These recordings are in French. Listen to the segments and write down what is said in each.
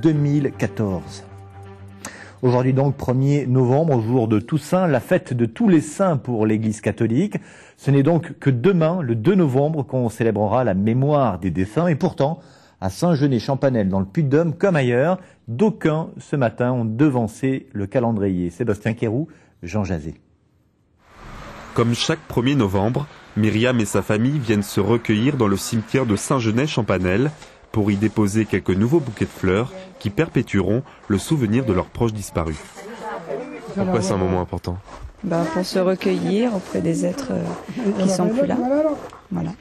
2014. Aujourd'hui donc 1er novembre, jour de Toussaint, la fête de tous les saints pour l'Église catholique. Ce n'est donc que demain, le 2 novembre, qu'on célébrera la mémoire des défunts. Et pourtant, à Saint-Genès-Champanel, dans le Puy-de-Dôme, comme ailleurs, d'aucuns ce matin ont devancé le calendrier. Sébastien Quéroux, Jean Jazet. Comme chaque 1er novembre, Myriam et sa famille viennent se recueillir dans le cimetière de Saint-Genès-Champanel pour y déposer quelques nouveaux bouquets de fleurs qui perpétueront le souvenir de leurs proches disparus. Pourquoi c'est un moment important ? Pour se recueillir auprès des êtres qui sont plus là. Voilà.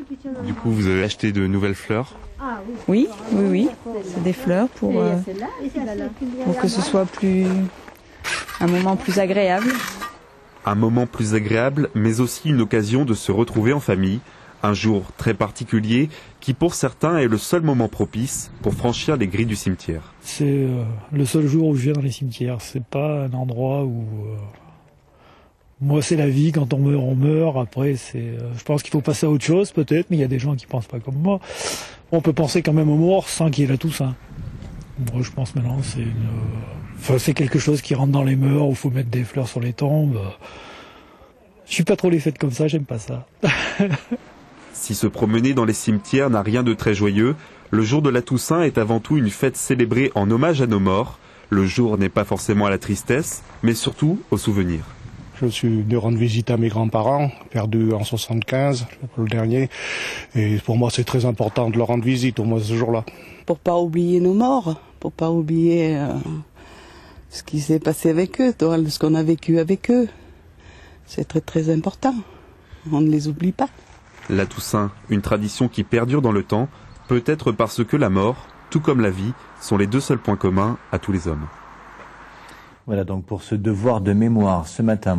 Du coup, vous avez acheté de nouvelles fleurs ? Oui. C'est des fleurs pour que ce soit un moment plus agréable. Un moment plus agréable, mais aussi une occasion de se retrouver en famille. Un jour très particulier qui, pour certains, est le seul moment propice pour franchir les grilles du cimetière. C'est le seul jour où je viens dans les cimetières. C'est pas un endroit où... Moi, c'est la vie. Quand on meurt, on meurt. Après, je pense qu'il faut passer à autre chose, peut-être, mais il y a des gens qui pensent pas comme moi. On peut penser quand même aux morts sans qu'il y ait la Toussaint. Moi, je pense maintenant, c'est quelque chose qui rentre dans les mœurs, où il faut mettre des fleurs sur les tombes. Je suis pas trop les fêtes comme ça, j'aime pas ça. Si se promener dans les cimetières n'a rien de très joyeux, le jour de la Toussaint est avant tout une fête célébrée en hommage à nos morts. Le jour n'est pas forcément à la tristesse, mais surtout au souvenir. Je suis venu rendre visite à mes grands-parents, perdus en 75, le dernier. Et pour moi, c'est très important de leur rendre visite, au moins ce jour-là. Pour pas oublier nos morts, pour pas oublier ce qui s'est passé avec eux, ce qu'on a vécu avec eux. C'est très très important. On ne les oublie pas. La Toussaint, une tradition qui perdure dans le temps, peut-être parce que la mort, tout comme la vie, sont les deux seuls points communs à tous les hommes. Voilà donc pour ce devoir de mémoire ce matin.